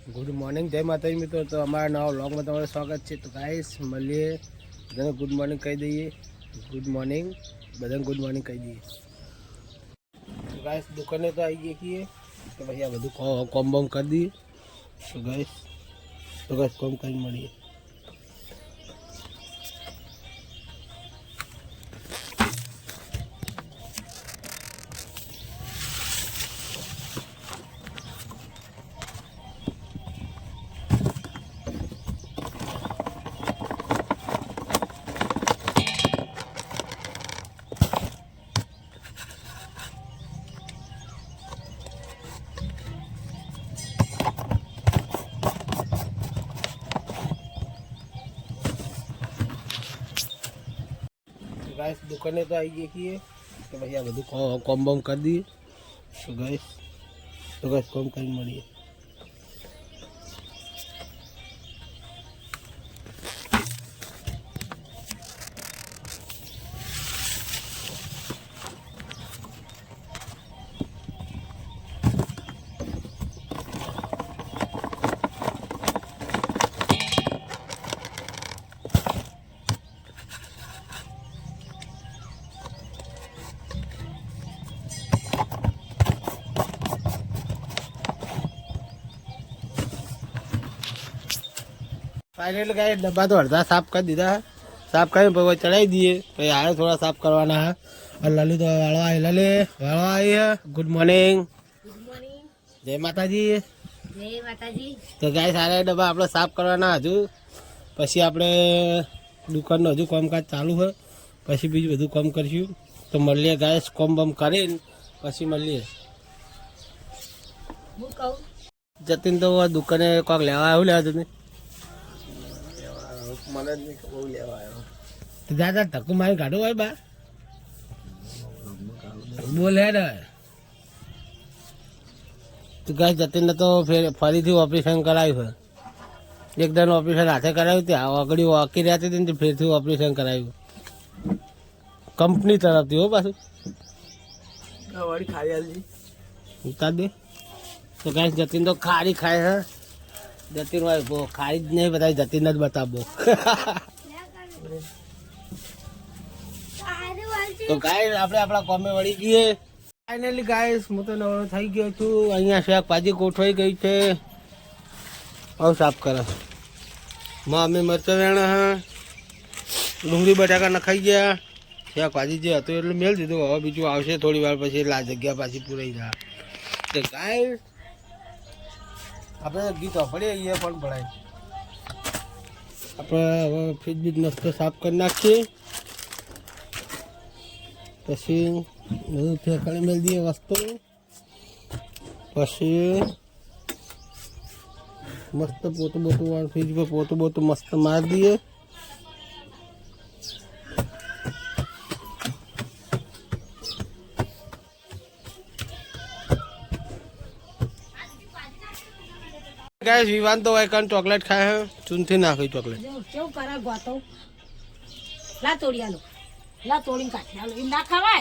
Good morning, જય માતાજી મિત્રો. તો અમારા નવા વ્લોગમાં તમારું સ્વાગત છે. તો ગાઈસ મળીએ, બધાને ગુડ મોર્નિંગ કહી દઈએ. ગુડ મોર્નિંગ, બધાને ગુડ મોર્નિંગ કહી દઈએ. તો ગાઈસ દુકાને તો આવી ગઈ છીએ, તો પછી આ બધું કોમ બોમ કરી દઈએ. તો ગાઈસ કોમ કરી મળીએ. गाइस दुकाने तो आई गई છીએ, તો પછી આ બધું કોમ બોમ કરી દઈએ. તો ગાઈસ કોમ કરી મળીએ. फाइनल गाइस डब्बा तो अर्धा साफ कर दीदा है. साफ करके वो चढ़ाई दिए. तो यार थोड़ा साफ करवाना है. और लली तो वाला आई है. Good morning. जय माता जी. तो गाइस सारे डब्बा આપણે સાફ કરવાના હજુ. પછી આપણે દુકાનનું હજુ કામકાજ ચાલુ છે. પછી બીજું બધું કામ કરશું. તો મળીએ ગાઈસ, કોમ બમ કરીને પછી મળીએ. જતીન તો દુકાને કોક લેવા આવ્યું લેવા જતીન. મને જ બહુ લેવા આવ્યો. દાદા ધક્કુ મારી કાઢો હોય બા. બોલે ને તો ગાય જતીનને તો ફરીથી ઓપરેશન કરાવ્યું છે. એકદમ ઓપરેશન હાથે કરાવ્યું ત્યાં આગળ વાકી રહેતી હતી ને ફેરથી ઓપરેશન કરાવ્યું કંપની તરફથી. હો પાછું ઉતાર દે. તો ગાય જતીન તો ખારી ખાય છે. જતીન ભાઈ ખાઈ જ નહીં, બધા જતીન જ બતાવો. તો ગાય આપણે આપણા કોમે વળી ગઈએ. ફાઇનલી ગાઈસ હું તો નવરો થઈ ગયો છું. અહીંયા શાકભાજી ગોઠવાઈ ગઈ છે. હવે સાફ કરે. મમ્મી મરચાં વેણા હા, ડુંગળી બટાકા નખાઈ ગયા. શાકભાજી જે હતું એટલે મેળ દીધું. હવે બીજું આવશે થોડી વાર પછી, એટલે આ જગ્યા પાછી પૂરાઈ જાય. તો ગાય આપણે ગીત વાપરીએ એ પણ ભણાય. આપણે હવે ફ્રીજ બીજ મસ્ત સાફ કરી નાખીએ. પછી બધું ફેંકાણી મેળ દઈએ વસ્તુ. પછી મસ્ત પોતું બોતું વાળ ફ્રીજ પર પોતું બોતું મસ્ત મારી દઈએ. गाइस विवान तो वाइकन चॉकलेट खाए हैं. चुनथी ना खाई चॉकलेट क्यों करा गोतो ला तोड़िया लो, ला तोड़ी काटिया लो. ना खवाय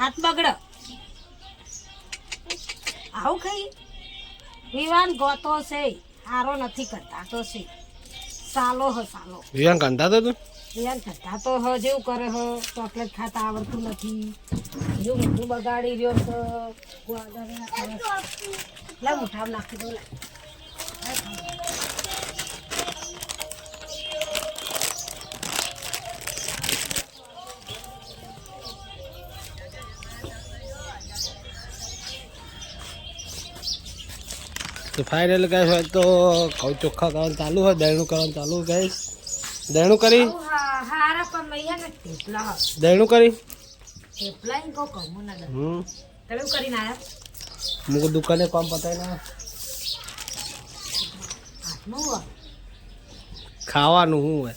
हाथ बगड़ आउ खाई. विवान गोतो से हारो नहीं करता तो से सालो हो सालो. विवान कंटा तो तू विवान करता तो हो जेव करे हो. चॉकलेट खाता आवड़तु नहीं. जो मुठू बगाड़ी रियो तो गुआदारे ना खावे. ला मुठा नाखी दो. ला तो फाइनल गाइस है तो खाऊ चोखा करन चालू है. दहीणू करन चालू गाइस. दहीणू करी हारा पर मैया ने टेपला दहीणू करी टेपला इनको कमो ना तड़ू करी ना आया. मुझे दुकाने काम पता है ना. ખાવાનું શું હોય.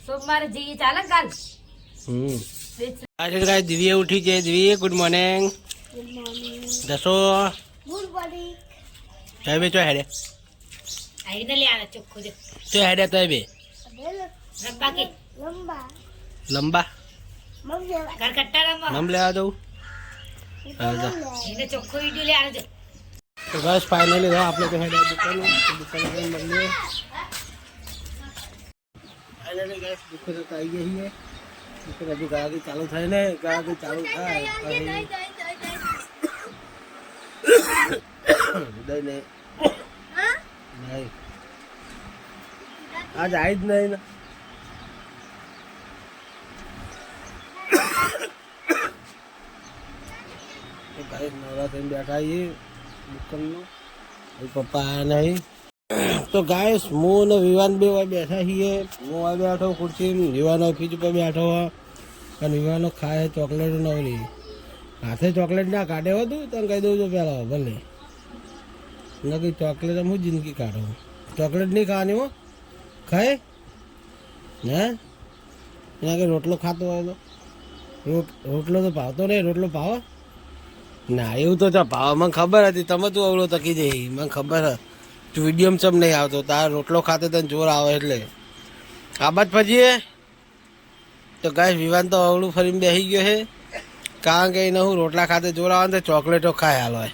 સોમવારે જઈએ ચાલે કાલ. આજે ગાય દિવ્ય ઉઠી છે. Divya good morning. દસો ગુડ મોર્નિંગ. સાહેબ ચો હેડે આઈ ને લે આ ચોખ્ખો દે. ચો હેડે તો બે રબ્બા કે લંબા લંબા મમ લેવા કર કટ્ટા રમવા મમ લેવા દઉં. હા જા. એને ચોખ્ખો વિડીયો લે આવજો. તો બસ ફાઇનલી જો આપણે તો હેડ દુકાન મળીએ. ફાઇનલી ગાઈસ દુકાન તો આવી ગઈ છે. દુકાન હજુ ગાડી ચાલુ થાય ને ગાડી ચાલુ થાય દઈ નહીં નહીં આજ આવી જ નહીં ને ભાઈ નવરા થઈને બેઠા છીએ દુકાનમાં પપ્પા આયા નહીં તો ગાઈસ હું ને વિવાન બે બેઠા છીએ હું આ બેઠો ખુરશી વિવાનો ઓફિસ ઉપર બેઠો અને વિવાનો ખાય ચોકલેટ નવરી હાથે ચોકલેટ ના કાઢે હતું તને કહી દઉં છું પહેલાં ભલે નક્કી ચોકલેટ હું જિંદગી કાઢો ચોકલેટ નહીં ખાવાની હો ખાય ને એના કે રોટલો ખાતો હોય તો રોટલો તો ભાવતો નહીં રોટલો ભાવ ના એવું તો ભાવ મને ખબર હતી તમે તું અવળો તકી જઈ મને ખબર તું વિડીયોમાં ચમ નહીં આવતો તાર રોટલો ખાતે તને જોર આવે એટલે આ બાદ પછી તો ગાય વિવાન તો અવળું ફરીને બેસી ગયો છે કારણ કે એને હું રોટલા ખાતે જોર આવે ને ચોકલેટો ખાય હાલ હોય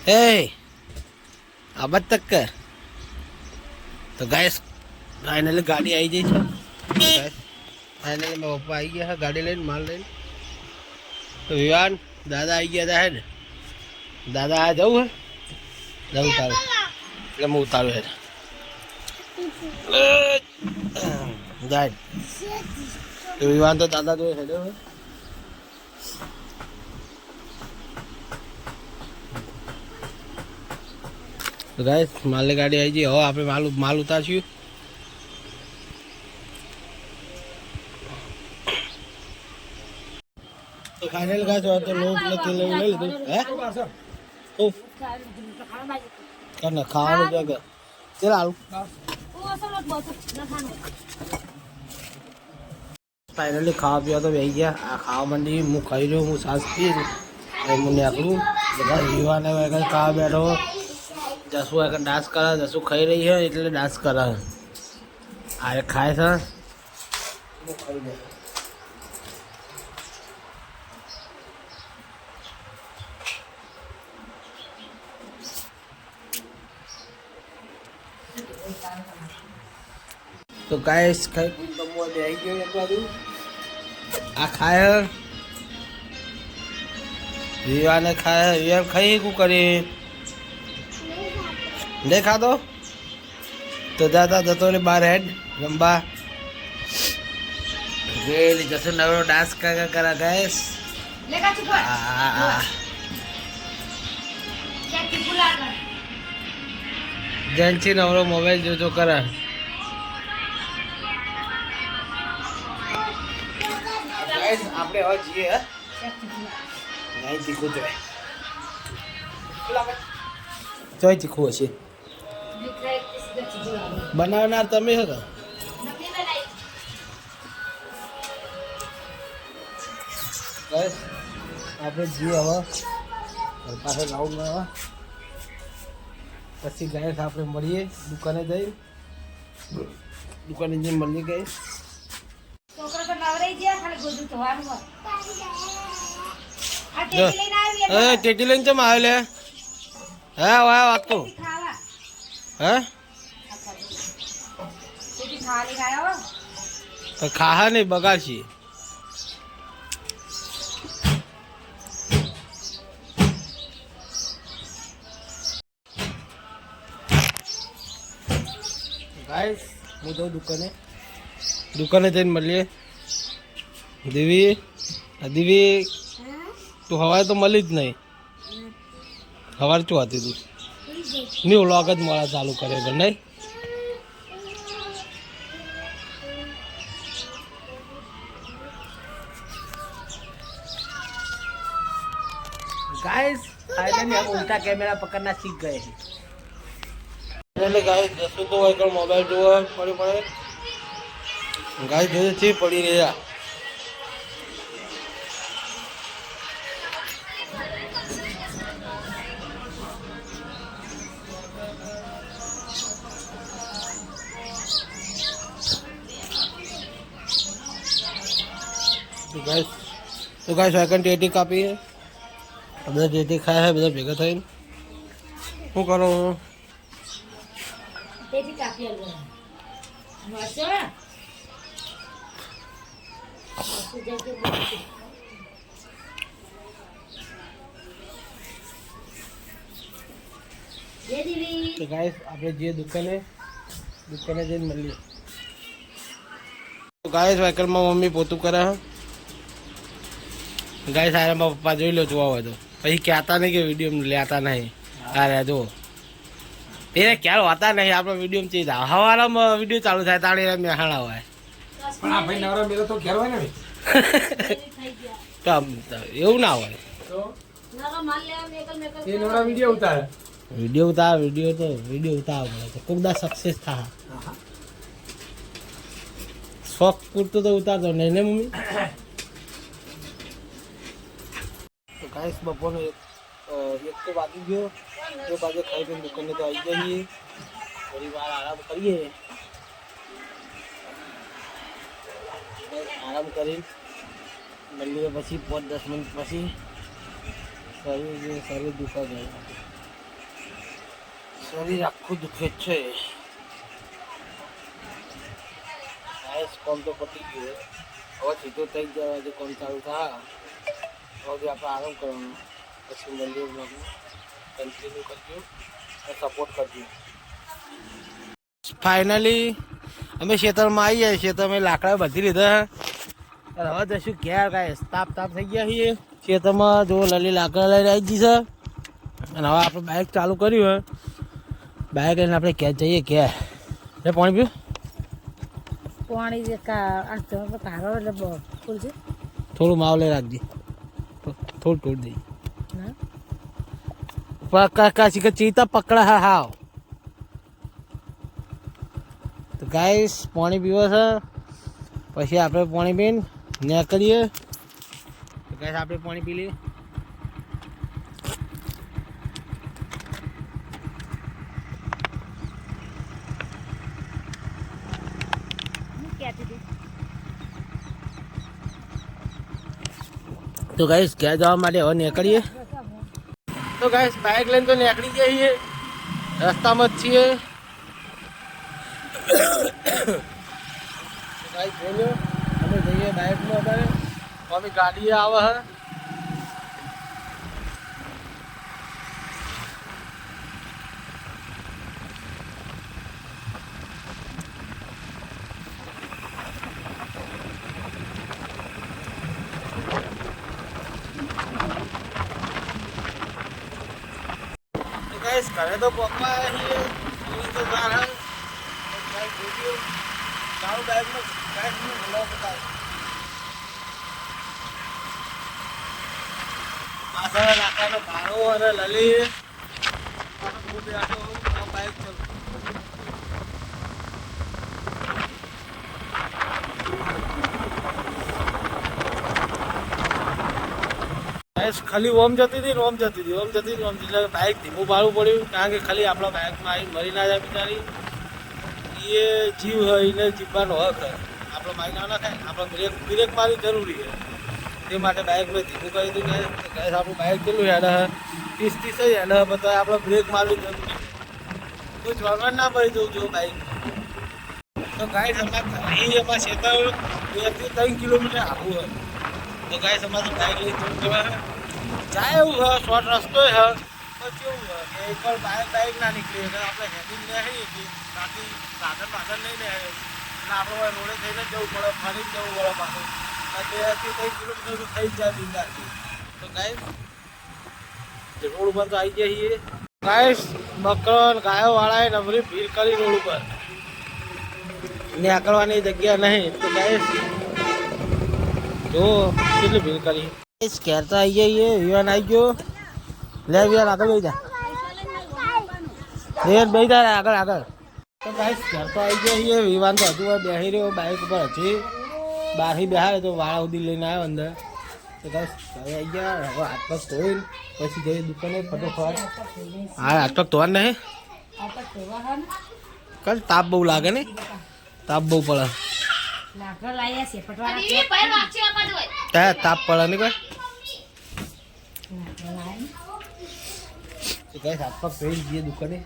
એ આ બાદ તક કે તો ગાય ફાઇનલી ગાડી આવી જઈ છે ફાઇનલી મારા પપ્પા આવી ગયા છે ગાડી લઈને માલ લઈને તો વિવાન દાદા આવી ગયા હતા હે ને દાદા આ જવું હે જવું તારું એટલે હું ઉતારું હે જાય તો વિવાન તો દાદા જોડે હેડ્યો હે તો ગાઈસ માલની ગાડી આવી ગઈ હવે આપણે માલ ઉતારશું તો ફાઇનલ ગાઈસ તો લોટ લઈ લીધું હે ઓ કને ખાવાનું જગ્યા ચલ આલુ ફાઇનલી ખાવા પીવા તો બેસી ગયા આ ખાવા માંડી હું ખાઈ રહ્યો હું સાસ પી હું નીકળું બધા યુવાને ખાવા બેઠો જસુ ડાન્સ કરે જસુ ખાઈ રહી છે એટલે ડાન્સ કરે આ ખાય છે હું ખાઈ દે તો ગાઈસ ખાઈ તમો દે આવી ગયો એક બાજુ આ ખાય વિવાને ખાય વિવાન ખાઈ કુ કરી નહીં ખાધો તો દાદા જતો રે બાર હેડ રંબા ગયેલી જશે નવરો ડાન્સ કરા ગાઈસ જેનથી નવરો મોબાઈલ જોજો કરે આપણે હવે જઈએ નહીં તીખું જોઈએ ચોય તીખું હશે બનાવનાર તમે છો આપણે જઈએ હવે પાસે લાવું હવે પછી ગાય આપણે મળીએ દુકાને જઈ મળીએ ગઈ ટેટી લઈને ચમ આવે લે હે વાહ વાત કરું હે ખાહા નહીં બગાડશી ગાઈસ હું તો દુકાને જઈને મળીએ દીવી તું હવારે તો મળી જ નહીં હવારે શું હતી તું નહીં વ્લોગ જ મારા ચાલુ કરે છે નહીં गाइस फाइनली हम उल्टा कैमरा पकड़ना सीख गए हैं फाइनली गाइस जसू तो एक मोबाइल जो है पड़े गाइस जो थी पड़ी रहा तो गाइस તો ગાઈસ વાયકન ટેટી કાપીએ બધા ટેટી ખાય છે બધા ભેગા થઈને શું કરું તેથી કાપી આલો વાસો તો ગાઈસ આપણે જે દુકાને જઈને મળીએ તો ગાઈસ વાયકલમાં મમ્મી પોતું કરે છે ગાઈસ આરામાં પપ્પા જોઈ લો જોવા હોય તો પછી કહેતા નહીં કે વિડીયો લેતા નહીં અરે જો એને ક્યારે હોતા નહીં આપણે વિડીયો ચીજ હવારમાં વિડીયો ચાલુ થાય તાળી મેહાણા હોય પણ આ ભાઈ નવરા મેલો તો ઘેર હોય ને તો એવું ના હોય નાનો માલ લેવા મેકલ એ નવરા વિડીયો ઉતારે વિડીયો ઉતાર પડે તો કોક દા સક્સેસ થાય શોખ પૂરતું તો ઉતારતો નહીં ને મમ્મી તો ગાઈસ બપોરનો એક તો વાગી ગયો એ બાજુ ખાઈ પીને દુકાને તો આવી જઈએ થોડી વાર આરામ કરીએ આરામ કરીને મળીએ પછી 5-10 મિનિટ પછી શરીર દુખવા જાય શરીર આખું દુખે જ છે ગાઈસ કોમ તો પતી ગયો હવે સીધો થઈ જાય આજે કોમ ચાલુ થાય હવે આપણે આરામ કરવાનો પછી મળીએ કન્ટિન્યુ કરજો અને સપોર્ટ કરજો ફાઇનલી અમે ખેતરમાં આવી જાય ખેતરમાં લાકડા બધી લીધા હવે જશું ઘેર ગાઈસ તાપ થઈ ગયા છીએ ખેતરમાં જો લલી લાકડા લઈને આવી જઈ છે અને હવે આપણે બાઇક ચાલુ કર્યું હોય બાઇક લઈને આપણે ઘેર જઈએ ઘેર એ પાણી પીવું પાણી જે આ તો કારો એટલે ફૂલ છે થોડું માવ લઈ રાખજે થોડું દઈ ના પક્કા ચીતા પકડા હા હાવ તો ગાઈસ પાણી પીવો છે પછી આપણે પાણી પીને નીકળીએ તો ગાઈસ આપણે પાણી પી લઈએ તો ગાઈસ ઘેર જવા માટે હવે નીકળીએ તો ગાઈસ બાઇક લઈને તો નીકળી જઈએ રસ્તામાં જ છીએ ગાઈસ બોલ્યો અમે જઈએ બાઇકમાં અત્યારે અમે ગાડીએ આવે હે ઘરે તો પપ્પા છીએ તો બહાર હે બાઇક જોજો ચાલુ બાઇકમાં બ્લોક થાય પાછળ લાકડાનો ભાડો અને લલી બાઇક ચાલુ ખાલી ઓમ જતી હતી એટલે બાઇક ધીમું પાડવું પડ્યું કારણ કે ખાલી આપણા બાઇકમાં આવી મરી ના જાય બિચારી એ જીવ હોય એને જીવવાનો હક હોય આપણો બાઇક ના ખાય આપણે બ્રેક મારવી જરૂરી છે તે માટે બાઇક મેં ધીમું કરી દીધું કે આપણું બાઇક કેટલું હેડ 30 હેડ બધા આપણે બ્રેક મારવી જરૂરી છે કોઈ જોડવા ના પડી જવું જો બાઇક તો ગાઈસ એમાં ખેતર 2-3 કિલોમીટર આવું હોય તો ગાઈસ અમારે બાઇક લઈ જવું જવા જાય એવું હોય શોર્ટ રસ્તો હોય તો કેવું હોય કે એકવાર બાઇક ના નીકળી એટલે આપણે હેડિંગ નહીં છીએ બાકી સાધન નહીં ને એટલે આપણે રોડે થઈને જવું પડે ફરીને જવું પડે પાછું 2-3 કિલોમીટર થઈ જાય બિંદાસથી તો ગાઈસ રોડ ઉપર તો આવી ગયા છીએ ગાઈસ બકરો ગાયો વાળાએ નબળી ભીડ કરી રોડ ઉપર નીકળવાની જગ્યા નહીં તો ગાઈસ જો કેટલી ભીડ કરી ઘેર તો આવી જઈએ વિવાન આવી ગયો લે વિવાન આગળ બેસી જા વિવાન બેસી જા આગળ તો ગાઈસ ઘેર તો આવી જઈએ વિવાન તો હજુ બેસી રહ્યો બાઇક ઉપર હજી બહારથી બેહાડે તો વાળા સુધી લઈને આવ્યો અંદર તો ગાઈસ ઘરે આવી ગયા હવે હાથ પગ ધોઈને પછી જઈએ દુકાને ફટોફટ હા હાથ પગ ધોવા નહીં કલ તાપ બહુ લાગે ને તાપ બહુ પડે લાકડા લાયા છે પટવાળા ત્યાં તાપ પડે નહીં કોઈ તો કઈ હાથમાં પેન્ટ જઈએ દુકાને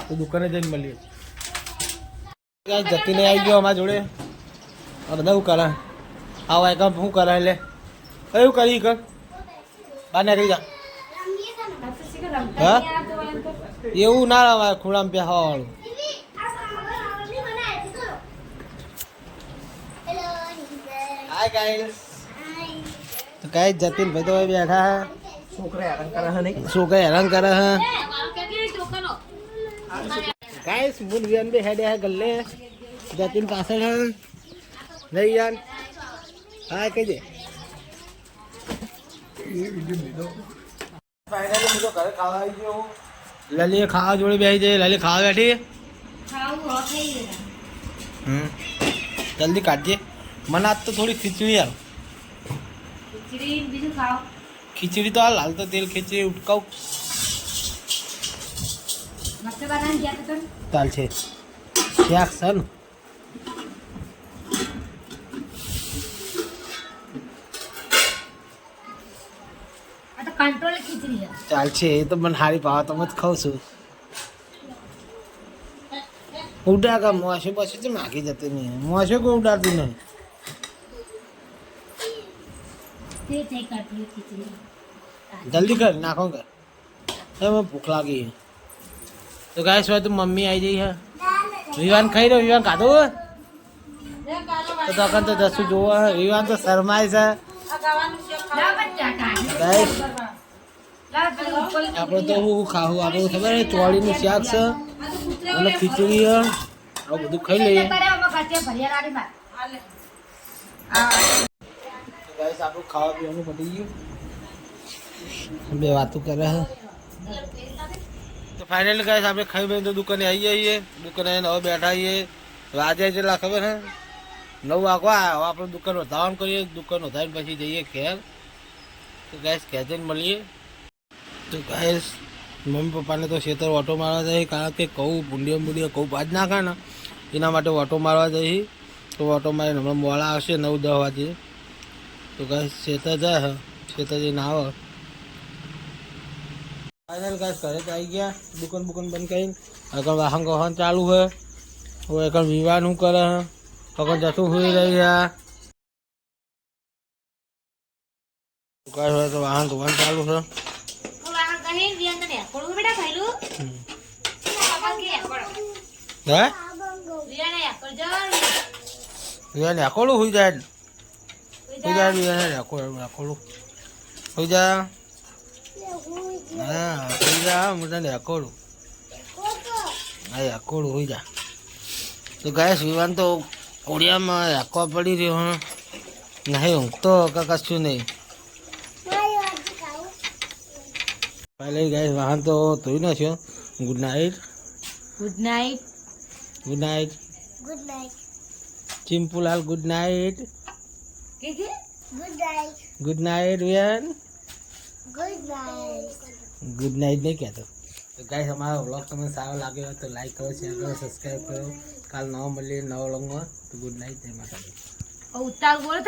તો દુકાને જઈને મળીએ ક્યાં જતી નહીં આવી ગયો અમારા જોડે અને શું કરે આવા કામ શું કરે એટલે કયું કરી કર બહાર નીકળી જા હા એવું ના રમાય ખૂણામાં બેસવા વાળું હાય ગાઈસ તો ગાઈસ જતીન ભાઈ તો બેઠા હે છોકરા હેરાન કરે હે ગાઈસ મુન વિયન બે હેડે હે ગલ્લે જતીન પાછળ હે નહીં યાર હા કહી દે ફાઇનલી હું તો ઘરે ખાવા આવી ગયો લલી ખાવા જોડે બેસી જાય લલી ખાવા બેઠી જલ્દી કાઢજે મને આજ તો થોડી ખીચડી યાર ખીચડી તો હાલ હાલ તો તેલ ખીચડી ઉટકાવ ચાલશે શાક છે ને કંટ્રોલ ખીચડી ચાલશે એ તો મને હારી પાવા તો જ ખાઉં છું ઉડા કા મોસે પછી તો માગી જતી નહીં મોસે કોઈ ઉડાડતી નહીં જલ્દી કર નાખો કર મને ભૂખ લાગી તો ગાય સિવાય તો મમ્મી આવી જઈ હે વિવાન ખાઈ રહ્યો વિવાન ખાધો તો તકન તો દસું જોવો વિવાન તો શરમાય છે આપણે તો હું ખાવું આપણે ખબર હે ચોળીનું શાક છે અને ખીચડી આ બધું ખાઈ લઈએ ગાઈસ આપણું ખાવા પીવાનું પતી ગયું બે વાતો કરે હે તો ફાઇનલી ગાઈસ આપણે ખાઈ બેન તો દુકાને આવી જઈએ દુકાને આવીને હવે બેઠા આવીએ વાજે જેટલા ખબર હે 9 વાગવા હવે આપણે દુકાન વધારવાનું કરીએ દુકાન વધારીને પછી જઈએ ઘેર તો ગાઈસ ઘેર જઈને મળીએ તો ગાઈસ મમ્મી પપ્પાને તો ખેતર ઓટો મારવા જાય કારણ કે કહું બુંડીઓ કહું બાજ નાખે ને એના માટે ઓટો મારવા જઈ તો ઓટો મારીને હમણાં મોડા આવશે 9-10 વાગે તો ગાઈસ ખેતર જાય ખેતર જઈને આવે ફાઇનલ ગાઈસ ઘરે તો આવી ગયા દુકાન બંધ કરીને આગળ વાહન ગહન ચાલુ છે હવે આગળ વિવાહ શું કરે આગળ જતું હોઈ રહ્યા ગાઈસ હવે તો વાહન ધોવાનું ચાલુ છે નેકોળું હોઈ જાય નેકોળું હોઈ જા હા હોઈ જા મોટા નેકોળું હા નેકોળું હોઈ જા તો ગાય વિવાન તો કોડિયામાં હેકવા પડી રહ્યો નહીં ઊંઘતો કશું નહીં પહેલે ગાય વાહન તો ધોઈ નાખ્યો good night Chimpulal good night Viyaan good night નહીં કહેતો તો ગાઈસ અમારો વ્લોગ તમને સારો લાગ્યો હોય તો લાઈક કરો શેર કરો સબસ્ક્રાઈબ કરો કાલ નવો મળીએ નવો વ્લોગમાં તો ગુડ નાઇટ જય માતાજી